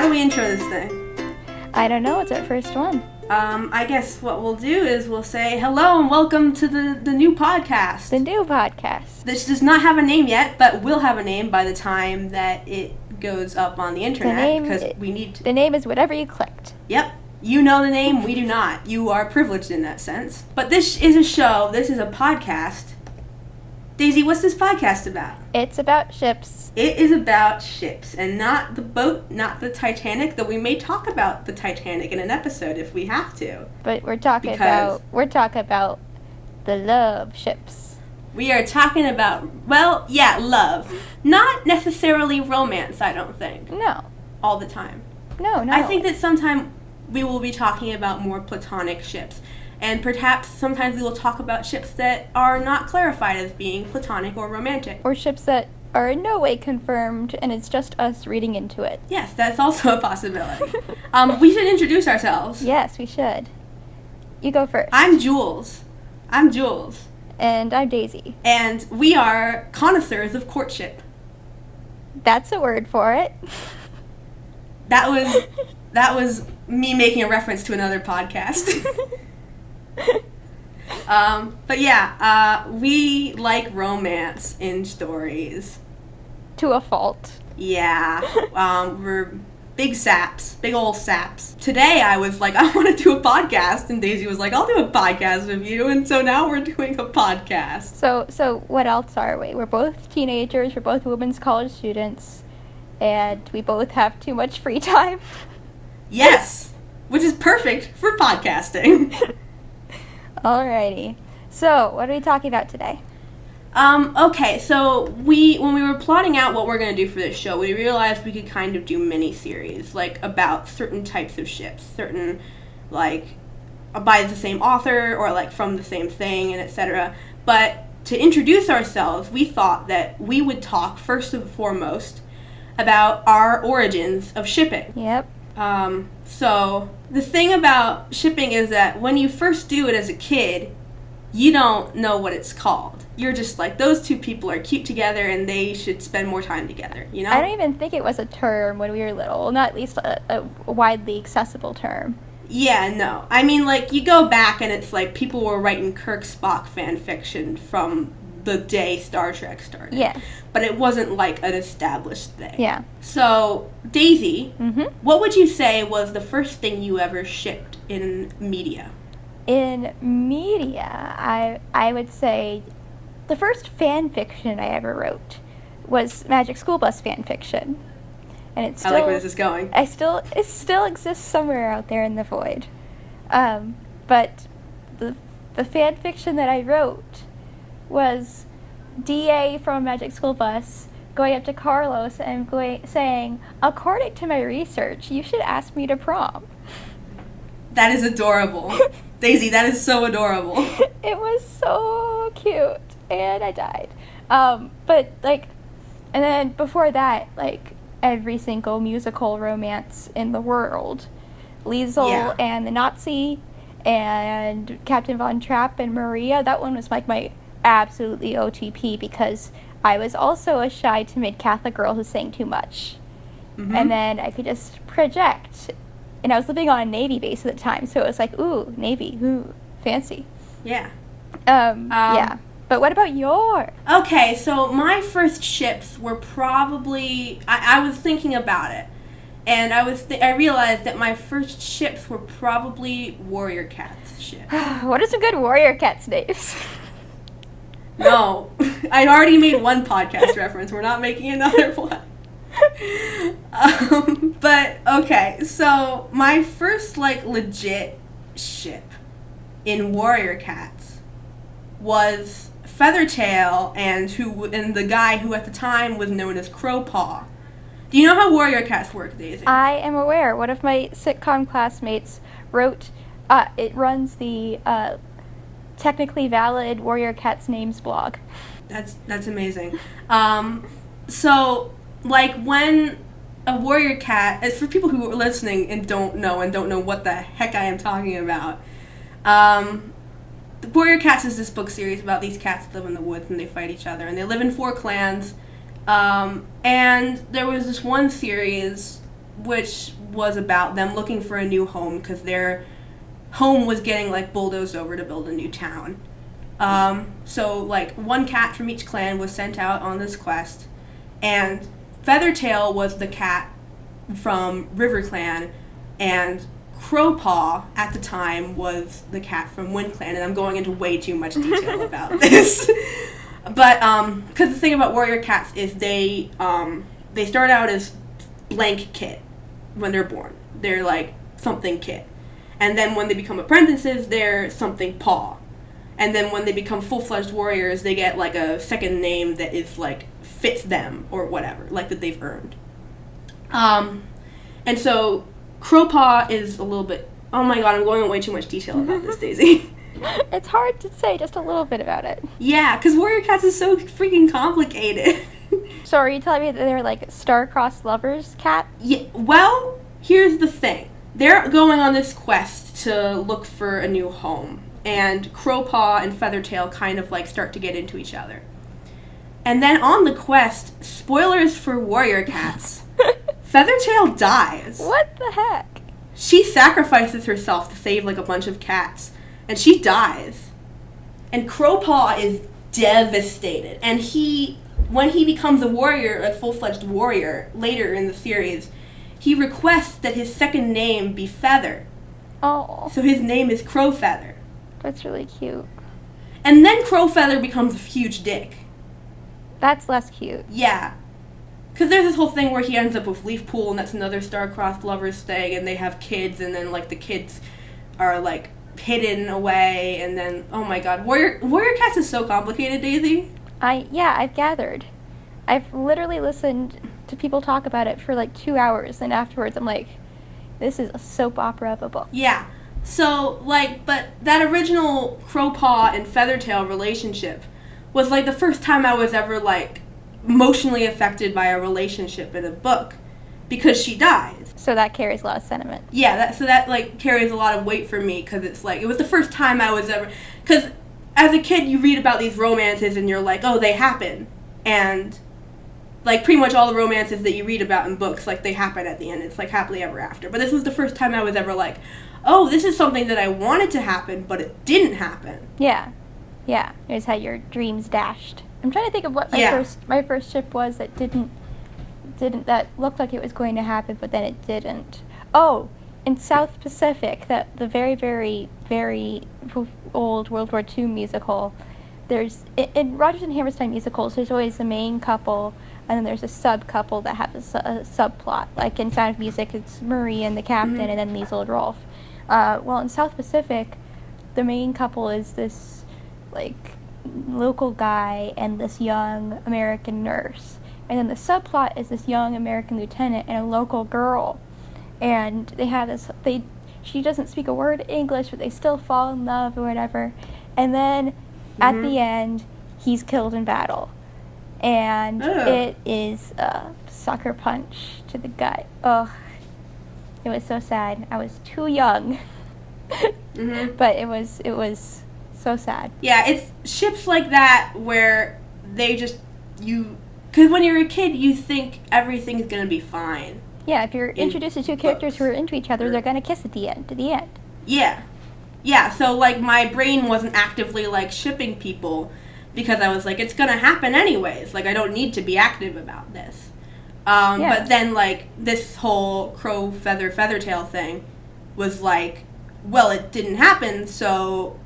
How do we intro this thing? I don't know. It's our first one. I guess what we'll do is we'll say hello and welcome to the new podcast. The new podcast. This does not have a name yet, but will have a name by the time that it goes up on the internet, because we need to. The name is whatever you clicked. Yep. You know the name, we do not. You are privileged in that sense. But this is a show, this is a podcast. Daisy, what's this podcast about? It's about ships. It is about ships, and not the boat, not the Titanic, though we may talk about the Titanic in an episode if we have to. But we're talking about the love ships. We are talking about, well, yeah, love. Not necessarily romance, I don't think. No. All the time. No. I think that sometime we will be talking about more platonic ships. And perhaps sometimes we will talk about ships that are not clarified as being platonic or romantic. Or ships that are in no way confirmed, and it's just us reading into it. Yes, that's also a possibility. We should introduce ourselves. Yes, we should. You go first. I'm Jules. And I'm Daisy. And we are connoisseurs of courtship. That's a word for it. That was me making a reference to another podcast. But yeah, we like romance in stories. To a fault. Yeah, we're big saps, big old saps. Today I was like, I want to do a podcast, and Daisy was like, I'll do a podcast with you, and so now we're doing a podcast. So what else are we? We're both teenagers, we're both women's college students, and we both have too much free time. Yes, which is perfect for podcasting. Alrighty. So, what are we talking about today? Okay, so when we were plotting out what we're going to do for this show, we realized we could kind of do mini-series, like, about certain types of ships, certain, like, by the same author, or, like, from the same thing, and etc. But to introduce ourselves, we thought that we would talk, first and foremost, about our origins of shipping. Yep. So the thing about shipping is that when you first do it as a kid, you don't know what it's called. You're just like, those two people are cute together and they should spend more time together, you know? I don't even think it was a term when we were little, not at least a widely accessible term. Yeah, no. I mean, like, you go back and it's like people were writing Kirk Spock fan fiction from the day Star Trek started. Yeah. But it wasn't like an established thing. Yeah. So, Daisy, Mm-hmm. what would you say was the first thing you ever shipped in media? In media, I would say the first fan fiction I ever wrote was Magic School Bus fan fiction. And it's still, I like where this is going. It still exists somewhere out there in the void. But the fan fiction that I wrote was DA from Magic School Bus going up to Carlos and saying, according to my research, you should ask me to prom. That is adorable. Daisy, that is so adorable. It was so cute, and I died. But, like, and then before that, like, every single musical romance in the world. Liesel and the Nazi, and Captain Von Trapp and Maria, that one was, like, my absolutely OTP, because I was also a shy, timid Catholic girl who sang too much. Mm-hmm. And then I could just project. And I was living on a Navy base at the time, so it was like, ooh, Navy, ooh, fancy. Yeah. Yeah. But what about yours? Okay, so my first ships were probably, I was thinking about it, and I realized that my first ships were probably Warrior Cats ships. What are some good Warrior Cats names? No, I'd already made one podcast reference. We're not making another one. But, okay, so my first, like, legit ship in Warrior Cats was Feathertail and the guy who at the time was known as Crowpaw. Do you know how Warrior Cats work, Daisy? I am aware. One of my sitcom classmates wrote, it runs the technically valid Warrior Cats names blog. That's amazing. So, like, when a warrior cat, it's for people who are listening and don't know what the heck I am talking about. The Warrior Cats is this book series about these cats that live in the woods and they fight each other, and they live in 4 clans. And there was this one series which was about them looking for a new home because their home was getting, like, bulldozed over to build a new town. So, like, one cat from each clan was sent out on this quest, and Feathertail was the cat from River Clan, and Crowpaw, at the time, was the cat from Wind Clan, and I'm going into way too much detail about this. But, because the thing about warrior cats is they start out as blank kit when they're born. They're, like, something kit. And then when they become apprentices, they're something paw. And then when they become full-fledged warriors, they get, like, a second name that is, like, fits them, or whatever, like, that they've earned. And so Crowpaw is a little bit... Oh my god, I'm going into way too much detail about this, Daisy. It's hard to say just a little bit about it. Yeah, because warrior cats is so freaking complicated. So are you telling me that they're like star-crossed lovers cat? Yeah, well, here's the thing. They're going on this quest to look for a new home. And Crowpaw and Feathertail kind of like start to get into each other. And then on the quest, spoilers for warrior cats, Feathertail dies. What the heck? She sacrifices herself to save like a bunch of cats, and she dies. And Crowpaw is devastated. And when he becomes a warrior, a full-fledged warrior, later in the series, he requests that his second name be Feather. Oh. So his name is Crowfeather. That's really cute. And then Crowfeather becomes a huge dick. That's less cute. Yeah. Because there's this whole thing where he ends up with Leafpool, and that's another star-crossed lovers thing, and they have kids, and then, like, the kids are, like, hidden away, and then, oh my god. Warrior Cats is so complicated, Daisy. I've gathered. I've literally listened to people talk about it for, like, 2 hours, and afterwards I'm like, this is a soap opera of a book. Yeah. So, like, but that original Crowpaw and Feathertail relationship was, like, the first time I was ever, like, emotionally affected by a relationship in a book, because she dies. So that carries a lot of sentiment. Yeah, so that, like, carries a lot of weight for me, because it's, like, it was the first time I was ever, because as a kid, you read about these romances, and you're like, oh, they happen, and, like, pretty much all the romances that you read about in books, like, they happen at the end, it's, like, happily ever after, but this was the first time I was ever like, oh, this is something that I wanted to happen, but it didn't happen. Yeah. Yeah. You just had your dreams dashed. I'm trying to think of what my first ship was that didn't that looked like it was going to happen, but then it didn't. Oh, in South Pacific, that the very, very, very old World War II musical, there's in Rodgers and Hammerstein musicals, there's always the main couple, and then there's a sub-couple that has a subplot. Like in Sound of Music, it's Marie and the captain, and then Liesl and Rolf. Well, in South Pacific, the main couple is this, like, local guy and this young American nurse. And then the subplot is this young American lieutenant and a local girl. And they have this, she doesn't speak a word of English, but they still fall in love or whatever. And then, at the end, he's killed in battle. And it is a sucker punch to the gut. Ugh. It was so sad. I was too young. But it was so sad. Yeah, it's ships like that where they just, because when you're a kid, you think everything's going to be fine. Yeah, if you're introduced to two characters who are into each other, they're going to kiss at the end. Yeah. Yeah, so, like, my brain wasn't actively, like, shipping people because I was like, it's going to happen anyways. Like, I don't need to be active about this. But then, like, this whole Feathertail thing was like, well, it didn't happen, so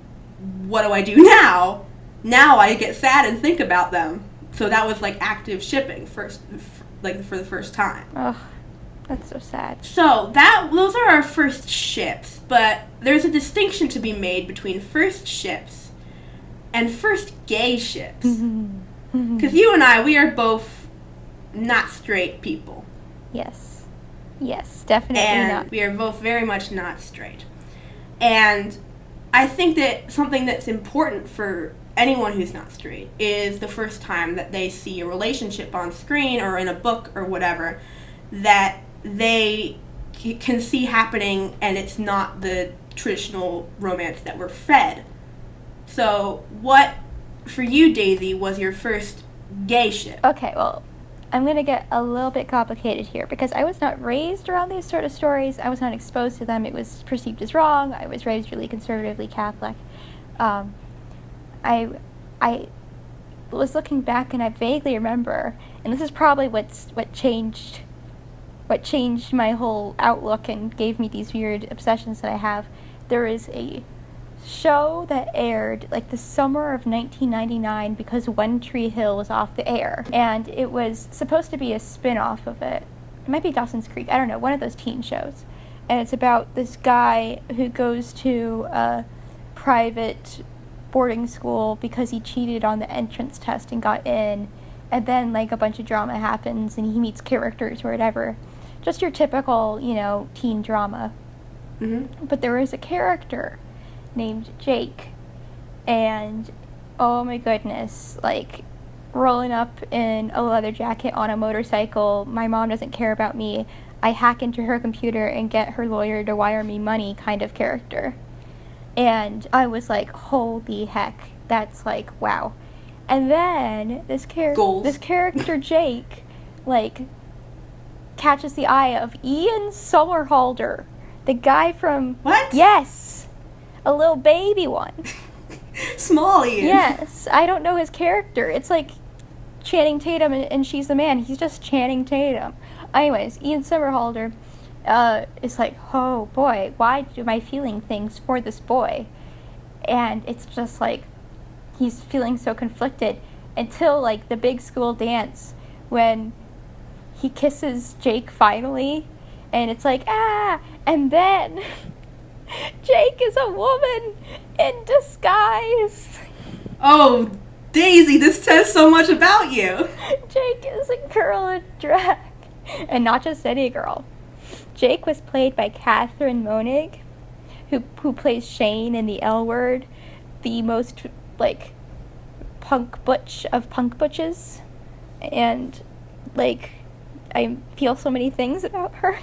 what do I do now? Now I get sad and think about them. So that was, like, active shipping for the first time. Ugh, that's so sad. So those are our first ships, but there's a distinction to be made between first ships and first gay ships. Because you and I, we are both not straight people. Yes, definitely and not. We are both very much not straight. And I think that something that's important for anyone who's not straight is the first time that they see a relationship on screen or in a book or whatever that they can see happening, and it's not the traditional romance that we're fed. So what, for you, Daisy, was your first gay ship? Okay, well, I'm going to get a little bit complicated here because I was not raised around these sort of stories. I was not exposed to them. It was perceived as wrong. I was raised really conservatively Catholic. I was looking back and I vaguely remember, and this is probably what changed my whole outlook and gave me these weird obsessions that I have. There is a show that aired like the summer of 1999 because One Tree Hill was off the air, and it was supposed to be a spin-off of it. It might be Dawson's Creek, I don't know, one of those teen shows. And it's about this guy who goes to a private boarding school because he cheated on the entrance test and got in, and then like a bunch of drama happens and he meets characters or whatever. Just your typical, teen drama. Mm-hmm. But there is a character named Jake, and oh my goodness, like rolling up in a leather jacket on a motorcycle, my mom doesn't care about me, I hack into her computer and get her lawyer to wire me money kind of character. And I was like, holy heck, that's like, wow. And then this character Jake, like, catches the eye of Ian Somerhalder, the guy from... What? Yes! A little baby one. Small Ian. Yes. I don't know his character. It's like Channing Tatum and She's the Man. He's just Channing Tatum. Anyways, Ian Somerhalder is like, oh boy, why am I feeling things for this boy? And it's just like, he's feeling so conflicted until like the big school dance when he kisses Jake finally, and it's like, and then Jake is a woman in disguise. Oh, Daisy, this says so much about you. Jake is a girl in drag. And not just any girl. Jake was played by Catherine Monig, who plays Shane in The L Word, the most, like, punk butch of punk butches. And, like, I feel so many things about her.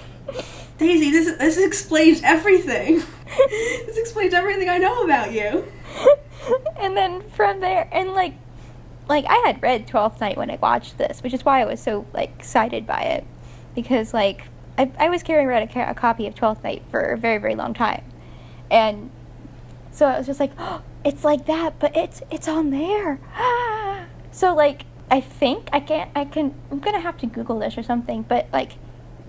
Daisy, this explains everything. This explains everything I know about you. And then from there, and like I had read 12th Night when I watched this, which is why I was so like excited by it, because like I was carrying around a copy of 12th Night for a very, very long time, and so I was just like, oh, it's like that, but it's on there. So like I'm gonna have to Google this or something, but like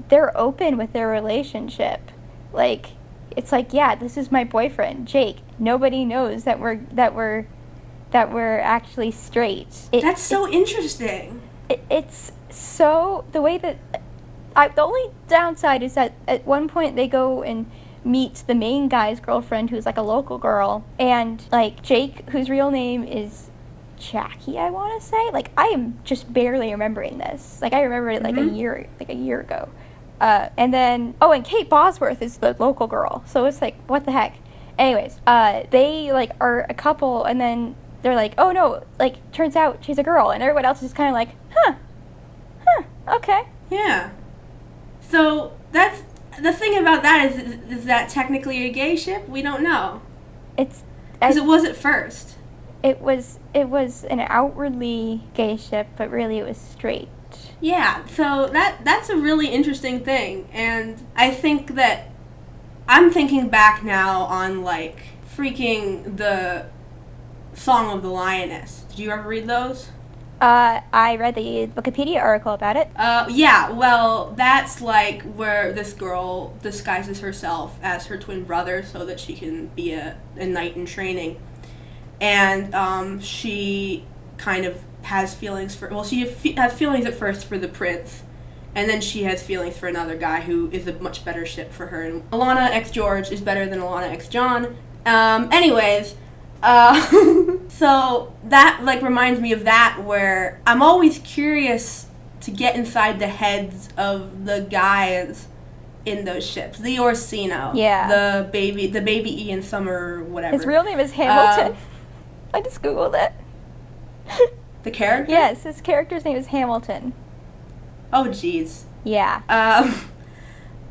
they're open with their relationship, like. It's like, yeah, this is my boyfriend, Jake. Nobody knows that we're actually straight. That's so interesting. It's so, the way that the only downside is that at one point they go and meet the main guy's girlfriend, who's like a local girl, and like Jake, whose real name is Jackie, I want to say. Like, I am just barely remembering this. Like, I remember it like a year ago. And then, and Kate Bosworth is the local girl. So it's like, what the heck? Anyways, they like are a couple, and then they're like, oh no, like turns out she's a girl, and everyone else is kind of like, okay. Yeah. So that's the thing about that is that technically a gay ship? We don't know. Because it was at first. It was an outwardly gay ship, but really it was straight. Yeah, so that's a really interesting thing, and I think that I'm thinking back now on, like, freaking the Song of the Lioness. Did you ever read those? I read the Wikipedia article about it. Yeah, well, that's, like, where this girl disguises herself as her twin brother so that she can be a knight in training, and she kind of has feelings she has feelings at first for the prince, and then she has feelings for another guy who is a much better ship for her. And Alana X George is better than Alana X John. Anyways, so that like reminds me of that, where I'm always curious to get inside the heads of the guys in those ships. The Orsino, the baby Ian Summer, whatever. His real name is Hamilton. I just googled it. The character? Yes, his character's name is Hamilton. Oh, jeez. Yeah.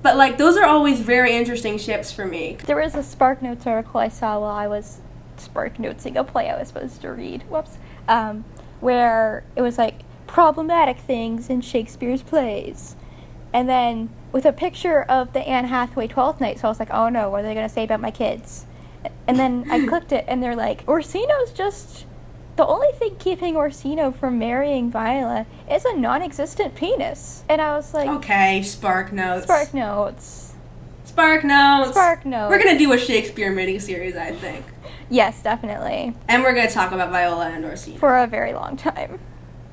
But, like, those are always very interesting ships for me. There was a SparkNotes article I saw while I was SparkNotesing a play I was supposed to read. Whoops. Where it was like, problematic things in Shakespeare's plays. And then with a picture of the Anne Hathaway 12th Night, so I was like, oh no, what are they going to say about my kids? And then I clicked it, and they're like, Orsino's just... The only thing keeping Orsino from marrying Viola is a non-existent penis. And I was like... Okay, Spark Notes. Spark Notes. Spark Notes. Spark Notes. We're going to do a Shakespeare miniseries, I think. Yes, definitely. And we're going to talk about Viola and Orsino. For a very long time.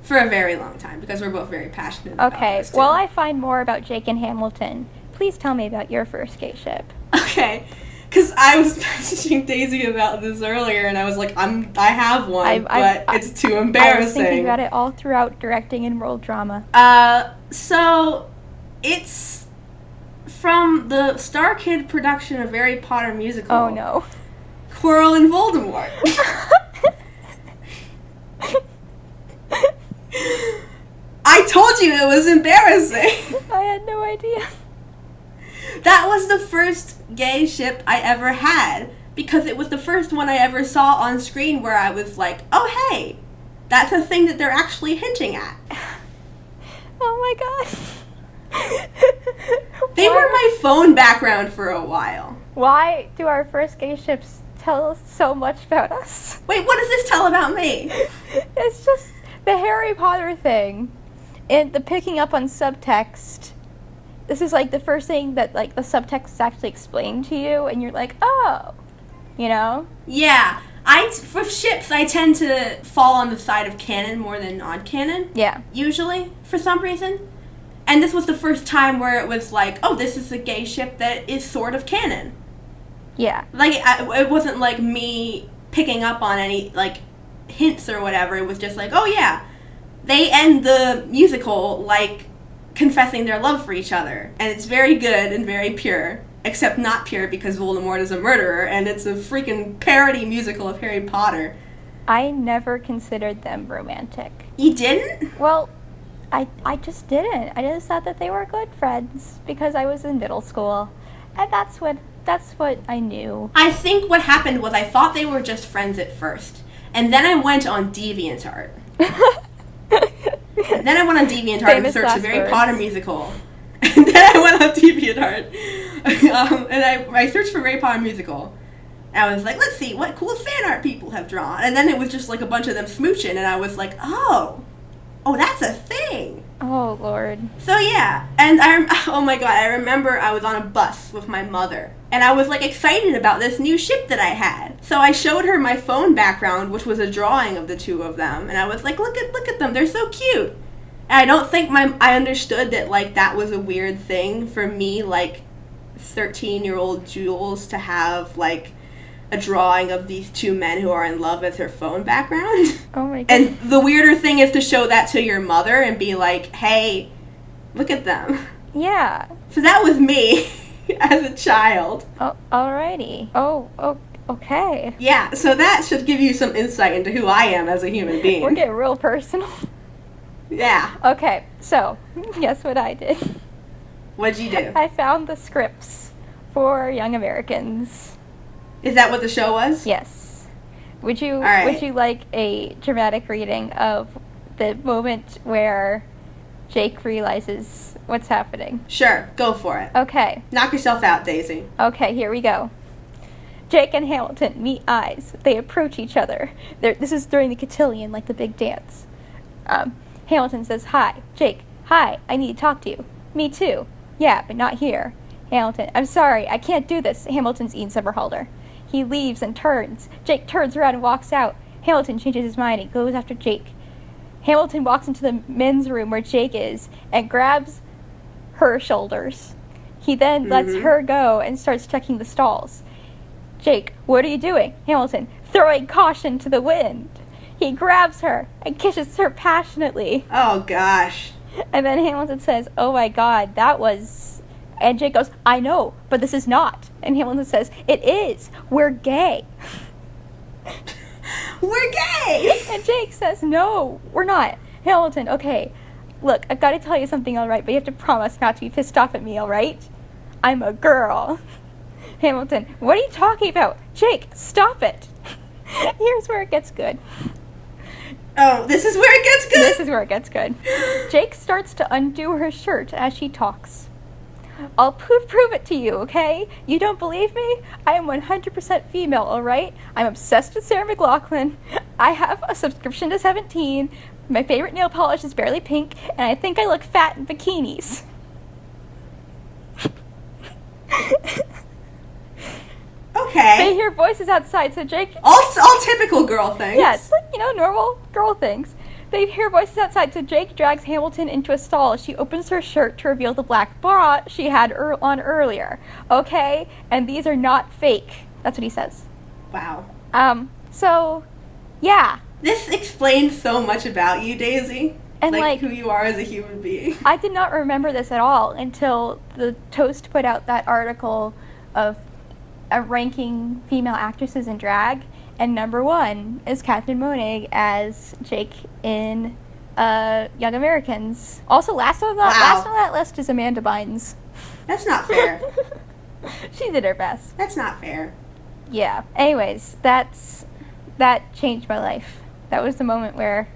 For a very long time, because we're both very passionate about Okay, this, too. while I find more about Jake and Hamilton, please tell me about your first gay ship. Okay, because I was messaging Daisy about this earlier, and I was like, I have one, but it's too embarrassing. I was thinking about it all throughout directing and world drama. So, it's from the Star Kid production of Harry Potter musical. Oh, no. Quirrell and Voldemort. I told you it was embarrassing. I had no idea. That was the first gay ship I ever had, because it was the first one I ever saw on screen where I was like, oh hey, that's a thing that they're actually hinting at. Oh my god. They were my phone background for a while. Why do our first gay ships tell us so much about us? Wait, what does this tell about me? It's just the Harry Potter thing. And the picking up on subtext. This is like the first thing that like the subtext is actually explained to you, and you're like, oh, you know? Yeah. For ships, I tend to fall on the side of canon more than non-canon. Yeah. Usually, for some reason. And this was the first time where it was like, oh, this is a gay ship that is sort of canon. Yeah. Like, it wasn't like me picking up on any, like, hints or whatever. It was just like, oh yeah, they end the musical, like, confessing their love for each other. And it's very good and very pure. Except not pure because Voldemort is a murderer, and it's a freaking parody musical of Harry Potter. I never considered them romantic. You didn't? Well, I just didn't. I just thought that they were good friends because I was in middle school. And that's what I knew. I think what happened was I thought they were just friends at first. And then I went on DeviantArt. And then I went on DeviantArt and searched the Harry Potter musical. And then I went on DeviantArt. And I searched for Harry Potter musical. And I was like, let's see what cool fan art people have drawn. And then it was just like a bunch of them smooching. And I was like, oh, that's a thing. Oh, Lord. So yeah, and oh my god, I remember I was on a bus with my mother, and I was like excited about this new ship that I had. So I showed her my phone background, which was a drawing of the two of them, and I was like, look at them, they're so cute. And I don't think I understood that like that was a weird thing for me, like 13-year-old Jules, to have like a drawing of these two men who are in love as her phone background. Oh my god. And the weirder thing is to show that to your mother and be like, hey, look at them. Yeah. So that was me as a child. Oh, alrighty. Oh, okay. Yeah, so that should give you some insight into who I am as a human being. We're getting real personal. Yeah. Okay, so, guess what I did? What'd you do? I found the scripts for Young Americans. Is that what the show was? Yes. Would you like a dramatic reading of the moment where Jake realizes what's happening? Sure, go for it. Okay. Knock yourself out, Daisy. Okay, here we go. Jake and Hamilton meet eyes. They approach each other. This is during the cotillion, like the big dance. Hamilton says, hi. Jake, hi, I need to talk to you. Me too. Yeah, but not here. Hamilton, I'm sorry, I can't do this. Hamilton's Ian Somerhalder. He leaves and turns. Jake turns around and walks out. Hamilton changes his mind and goes after Jake. Hamilton walks into the men's room where Jake is and grabs her shoulders. He then lets her go and starts checking the stalls. Jake, what are you doing? Hamilton, throwing caution to the wind. He grabs her and kisses her passionately. Oh, gosh. And then Hamilton says, oh my god, that was... And Jake goes, I know, but this is not. And Hamilton says, it is. We're gay. We're gay! And Jake says, no, we're not. Hamilton, okay, look, I've got to tell you something, all right, but you have to promise not to be pissed off at me, all right? I'm a girl. Hamilton, what are you talking about? Jake, stop it. Here's where it gets good. Oh, this is where it gets good? This is where it gets good. Jake starts to undo her shirt as she talks. I'll prove it to you, okay? You don't believe me? I am 100% female, alright? I'm obsessed with Sarah McLachlan. I have a subscription to 17. My favorite nail polish is barely pink, and I think I look fat in bikinis. Okay. They hear voices outside, so Jake... All typical girl things. Yeah, it's like, normal girl things. They hear voices outside, so Jake drags Hamilton into a stall as she opens her shirt to reveal the black bra she had on earlier. Okay? And these are not fake. That's what he says. Wow. So, yeah. This explains so much about you, Daisy. And, who you are as a human being. I did not remember this at all until the Toast put out that article of ranking female actresses in drag. And number 1 is Catherine Monig as Jake in Young Americans. Also, last on that list is Amanda Bynes. That's not fair. She did her best. That's not fair. Yeah. Anyways, that changed my life. That was the moment where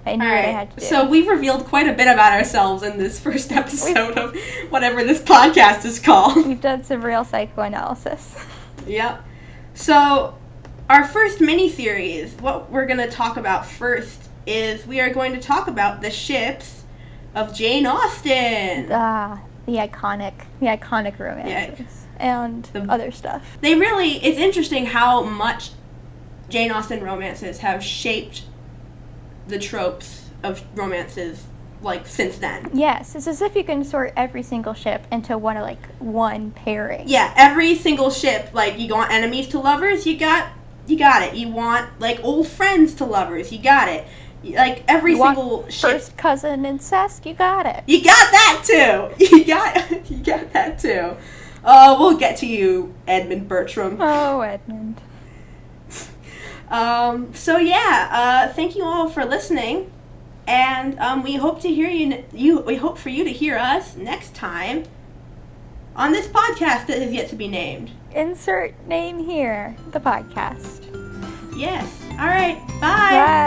I knew what I had to do. So we've revealed quite a bit about ourselves in this first episode of whatever this podcast is called. We've done some real psychoanalysis. Yep. So our first mini-series, what we're going to talk about first is we are going to talk about the ships of Jane Austen. The iconic romances and other stuff. It's interesting how much Jane Austen romances have shaped the tropes of romances, since then. Yes, it's as if you can sort every single ship into one pairing. Yeah, every single ship, you want enemies to lovers, you got it. You want, old friends to lovers, you got it. Every single ship. First cousin incest, you got it. You got that too. You got that too. We'll get to you, Edmund Bertram. Oh, Edmund. Thank you all for listening, and we hope to hear you. We hope for you to hear us next time on this podcast that is yet to be named. Insert name here. The podcast. Yes. All right. Bye. Bye.